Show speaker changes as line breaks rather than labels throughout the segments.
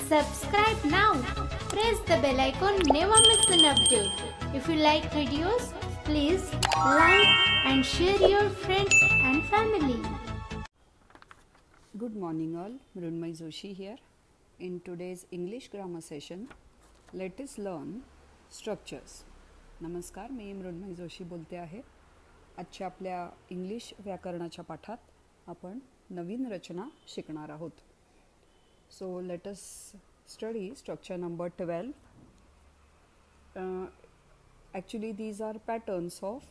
Subscribe now. Press the bell icon. Never miss an update. If you like videos, please like and share your friends and family.
Good morning all, Mrunmayee Joshi here. In today's English grammar session, let us learn structures. नमस्कार, मी मृण्मयी जोशी बोलते आहे. आजच्या आपल्या English व्याकरणाच्या पाठात आपण नवीन रचना शिकणार आहोत. So let us study structure number 12. Actually these are patterns of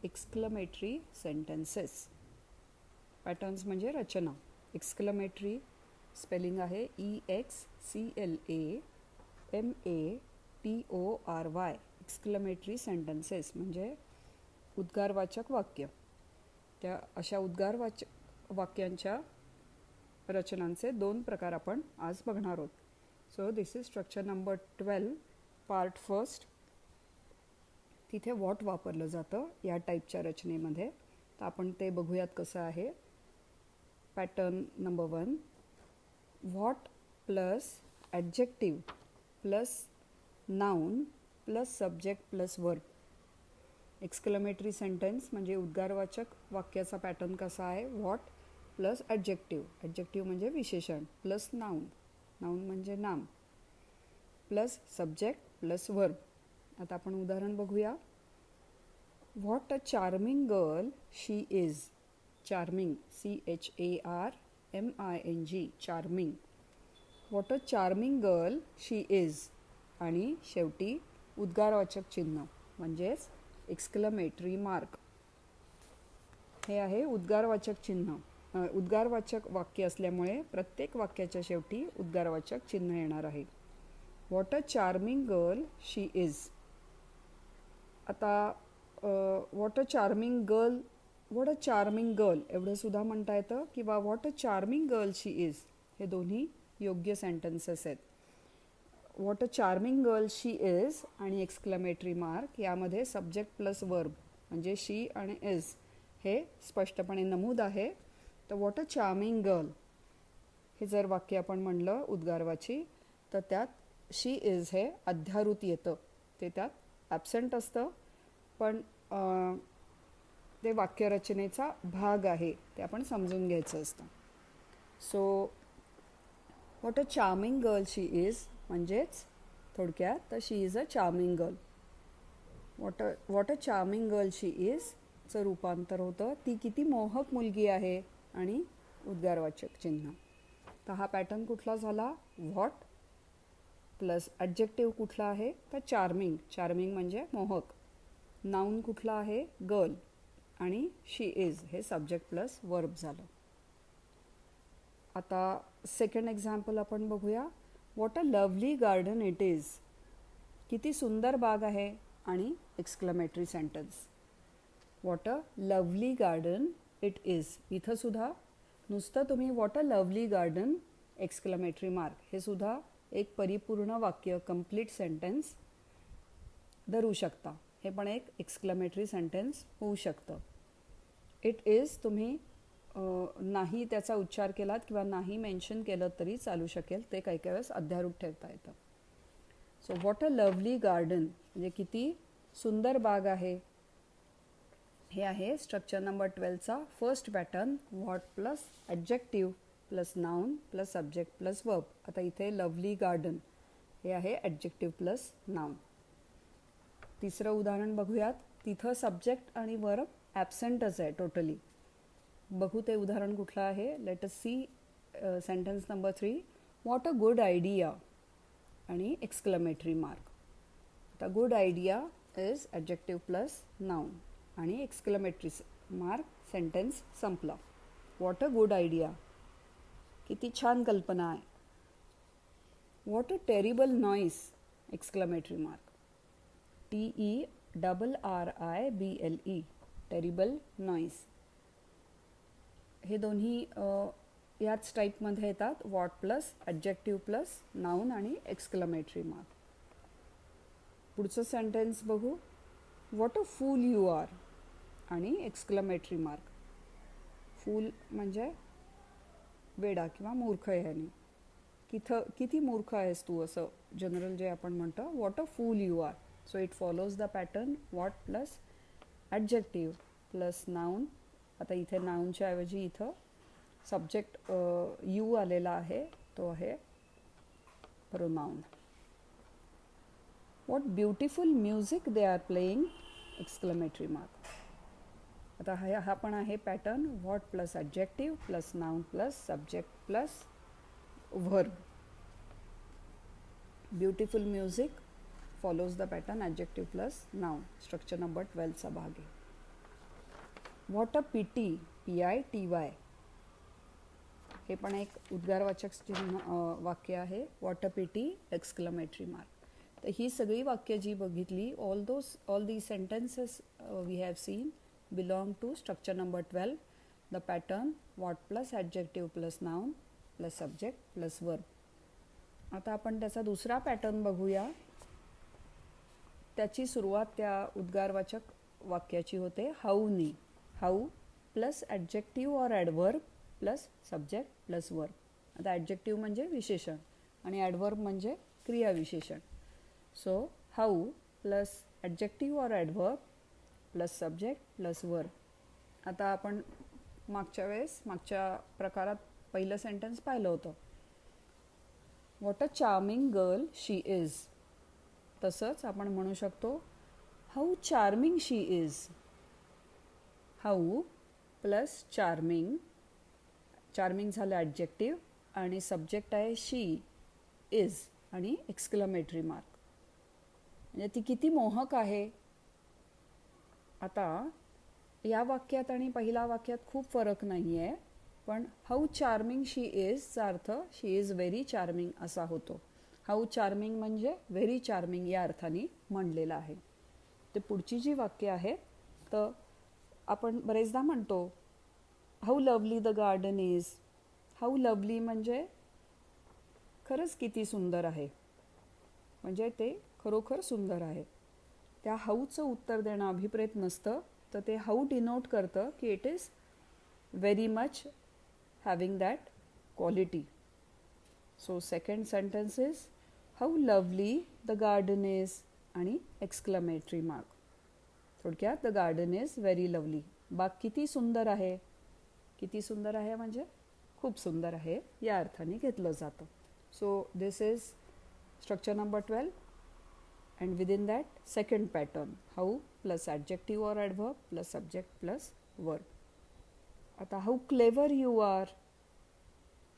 exclamatory sentences. Patterns म्हणजे रचना. Exclamatory spelling आहे EXCLAMATORY. Exclamatory sentences म्हणजे उद्गारवाचक वाक्य. त्या अशा उद्गारवाचक वाक्यांच्या रचनांचे दोन प्रकार आपण आज बघणार आहोत. So this is structure number 12 part first. तिथे वॉट वापरलं जातं या टाईपच्या रचनेमध्ये, तर आपण ते बघूयात कसं आहे. Pattern number 1, what plus adjective plus noun plus subject plus verb. Exclamatory sentence म्हणजे उद्गारवाचक वाक्याचा पॅटर्न कसा आहे. वॉट प्लस ॲडजेक्टिव्ह, ॲडजेक्टिव्ह म्हणजे विशेषण, प्लस नाउन, नाउन म्हणजे नाम, प्लस सब्जेक्ट प्लस वर्ब. आता आपण उदाहरण बघूया. What a charming girl she is. Charming, CHARMING, charming. What a charming girl she is. आणि शेवटी उद्गारवाचक चिन्ह म्हणजेच एक्सक्लेमेटरी मार्क. हे आहे उद्गारवाचक चिन्ह. उद्गारवाचक वाक्य असल्यामुळे प्रत्येक वाक्याच्या शेवटी उद्गारवाचक चिन्ह येणार आहे. What a charming girl she is. आता what a charming girl, what a charming girl एवढं सुद्धा म्हणता येतं, किंवा what a charming girl she is, हे दोन्ही योग्य सेंटेन्सेस आहेत. What a charming girl she is आणि एक्सक्लेमेटरी मार्क यामध्ये सब्जेक्ट प्लस वर्ब म्हणजे शी आणि इज हे स्पष्टपणे नमूद आहे. तर व्हॉट अ चार्मिंग गर्ल हे जर वाक्य आपण म्हणलं उद्गारवाची, तर त्यात शी इज हे अध्यारूत येतं. ते त्यात ॲबसेंट असतं, पण ते वाक्यरचनेचा भाग आहे, ते आपण समजून घ्यायचं असतं. So what a charming girl she is म्हणजेच थोडक्यात तर she is a charming girl. What a charming girl she is चं रूपांतर होतं ती किती मोहक मुलगी आहे आणि उद्गारवाचक चिन्ह. तर हा पॅटर्न कुठला झाला. व्हॉट प्लस ॲडजेक्टिव्ह कुठला आहे तर चार्मिंग. चार्मिंग म्हणजे मोहक. नाउन कुठला आहे गर्ल आणि शी इज हे सब्जेक्ट प्लस वर्ब झालं. आता सेकंड एक्झाम्पल आपण बघूया. What a lovely garden it is. किती सुंदर बाग आहे आणि exclamatory sentence. What a lovely garden it is. इथं सुद्धा नुसतं तुम्ही what a lovely garden exclamatory mark हे सुद्धा एक परिपूर्ण वाक्य, कंप्लीट सेंटेन्स धरू शकता. हे पण एक एक्सक्लेमेटरी सेंटेन्स होऊ शकतं. इट इज तुम्ही नाही त्याचा उच्चार केलात किंवा नाही मेन्शन केलं तरी चालू शकेल, ते काही काही वेळेस अध्यारूप ठेवता येतं. So what a lovely garden म्हणजे किती सुंदर बाग आहे. हे आहे स्ट्रक्चर नंबर 12चा first pattern. What plus adjective plus noun plus subject plus verb. आता इथे लवली गार्डन हे आहे ॲडजेक्टिव्ह प्लस नाउन. तिसरं उदाहरण बघूयात. तिथं सब्जेक्ट आणि वर्ब ॲबसेंटच आहे टोटली. बघू ते उदाहरण कुठलं आहे. Let us see sentence number 3. What a good idea आणि एक्सक्लेमेटरी मार्क. आता good idea is adjective plus noun आणि एक्सक्लेमेटरी मार्क. सेंटेन्स संपला. व्हॉट अ गुड आयडिया, किती छान कल्पना आहे. What a terrible noise exclamatory mark. TERRIBLE terrible noise. हे दोन्ही याच टाईपमध्ये येतात. What plus adjective plus noun आणि एक्सक्लेमेटरी मार्क. पुढचं सेंटेन्स बघू. What a fool you are आणि एक्सक्लेमेटरी मार्क. फूल म्हणजे वेडा किंवा मूर्ख ह्याने. किती मूर्ख आहेस तू, असं जनरल जे आपण म्हणतो. What a fool you are. So it follows the pattern what plus adjective plus noun. आता इथे नाऊनच्या ऐवजी इथं सब्जेक्ट यू आलेला आहे, तो आहे pronoun. What beautiful music they are playing exclamatory mark. आता हा पण आहे pattern what plus adjective plus noun plus subject plus verb. Beautiful music follows the pattern adjective plus noun. Structure number 12चा भाग आहे. व्हॉट अ पिटी, PITY, हे पण एक उद्गारवाचक वाक्य आहे. What a pity exclamatory mark. तर ही सगळी वाक्य जी बघितली, all the sentences we have seen belong to structure number 12, the pattern what plus adjective plus noun plus subject plus verb. आता आपण त्याचा दुसरा पॅटर्न बघूया. त्याची सुरुवात त्या उद्गारवाचक वाक्याची होते हाऊनी. How plus adjective or adverb plus subject plus verb. आता ॲडजेक्टिव्ह म्हणजे विशेषण आणि ॲडवर्ब म्हणजे क्रियाविशेषण. So how plus adjective or adverb plus subject plus verb. आता आपण मागच्या प्रकारात पहिलं सेंटेन्स पाहिलं होतं. What a charming girl she is. तसंच आपण म्हणू शकतो how charming she is. How plus charming. Charming झालं ॲडजेक्टिव्ह आणि सब्जेक्ट आहे शी इज आणि एक्सक्लेमेटरी मार्क. म्हणजे ती किती मोहक आहे. आता या वाक्यात आणि पहिल्या वाक्यात खूप फरक नाही आहे, पण हाऊ चार्मिंग शी इजचा अर्थ शी इज व्हेरी चार्मिंग असा होतो. हाऊ चार्मिंग म्हणजे व्हेरी चार्मिंग या अर्थाने म्हणलेलं आहे. ते पुढची जी वाक्य आहे तर आपण बरेचदा म्हणतो how lovely the garden is. How lovely म्हणजे खरंच किती सुंदर आहे, म्हणजे ते खरोखर सुंदर आहे. त्या हाऊचं उत्तर देणं अभिप्रेत नसतं, तर ते हाऊ डिनोट करतं की it is very much having that quality. So second sentence is how lovely the garden is आणि एक्सक्लेमेटरी मार्क. थोडक्यात the garden is very lovely. बाग किती सुंदर आहे. किती सुंदर आहे म्हणजे खूप सुंदर आहे या अर्थाने घेतलं जातं. So this is structure number 12 and within that second pattern how plus adjective or adverb plus subject plus verb. आता how clever you are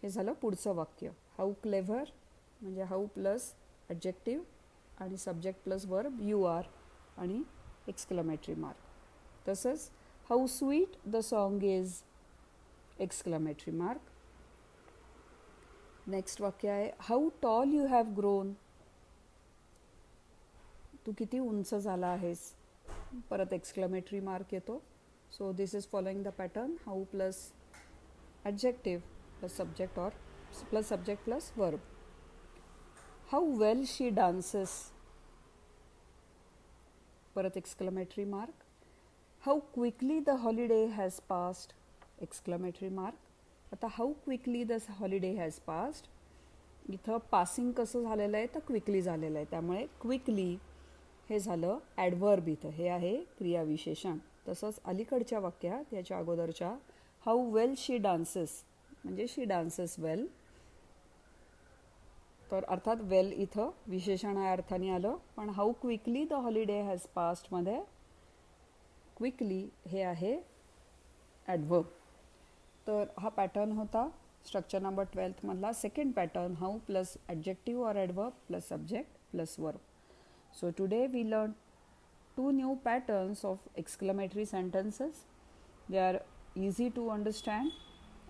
हे झालं पुढचं वाक्य. how clever म्हणजे how plus adjective आणि subject plus verb you are आणि exclamatory mark. तसंच how sweet the song is exclamatory mark. Next वाक्य आहे how tall you have grown. तू किती उंच झाला आहेस. परत एक्सक्लेमेटरी मार्क येतो. So this is following the pattern how plus adjective plus subject or plus subject plus verb. How well she dances. परत exclamatory mark. How quickly the holiday has passed exclamatory mark. आता how quickly the holiday has passed इथं passing कसं झालेलं आहे तर quickly झालेलं आहे, त्यामुळे क्विकली हे झालं ॲडवर्ब. इथं हे आहे क्रियाविशेषण. तसंच अलीकडच्या वाक्यात याच्या अगोदरच्या हाऊ वेल शी डान्सेस म्हणजे शी डान्सेस वेल. तर अर्थात वेल इथं विशेषण या अर्थाने आलं, पण how quickly the holiday has पास्टमध्ये क्विकली हे आहे ॲडवर्ब. तर हा पॅटर्न होता स्ट्रक्चर नंबर 12 मधला second pattern how plus adjective or adverb plus subject plus verb. So today we learned 2 new patterns of exclamatory sentences. They are easy to understand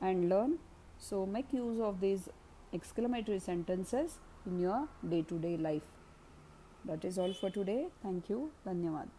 and learn. So make use of these exclamatory sentences in your day-to-day life. That is all for today. Thank you. Dhanyavad.